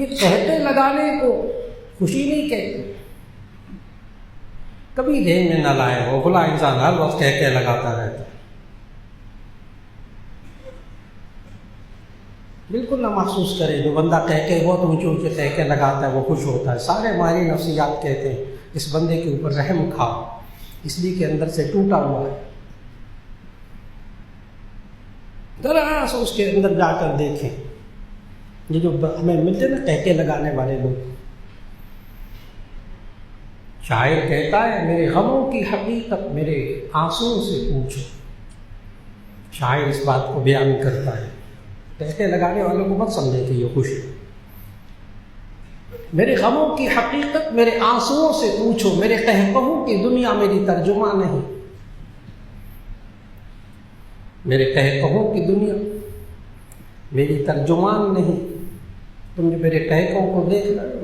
یہ کہتے لگانے کو خوشی نہیں کہتے، کبھی ذہن میں نہ لائے، وہ بھلا انسان ہر وقت کہتے لگاتا رہتا ہے، بالکل نہ محسوس کرے۔ جو بندہ کہتے بہت اونچے اونچے کہتے لگاتا ہے وہ خوش ہوتا ہے، سارے ماہرین نفسیات کہتے ہیں اس بندے کے اوپر رحم کھا، اس لیے کہ اندر سے ٹوٹا ہوا ہے۔ ذرا سا اس کے اندر جا کر دیکھیں، یہ جو ہمیں ملتے نا کہتے لگانے والے لوگ، شاعر کہتا ہے میرے غموں کی حقیقت میرے آنسوؤں سے پوچھو، شاعر اس بات کو بیان کرتا ہے۔ کہتے لگانے والوں کو مت سمجھے کہ یہ خوش ہے، میرے غموں کی حقیقت میرے آنسوؤں سے پوچھو، میرے قہقہوں کی دنیا میری ترجمہ نہیں، میرے قہقہوں کی دنیا میری ترجمان نہیں۔ تم جو میرے قہقہوں کو دیکھ رہے ہو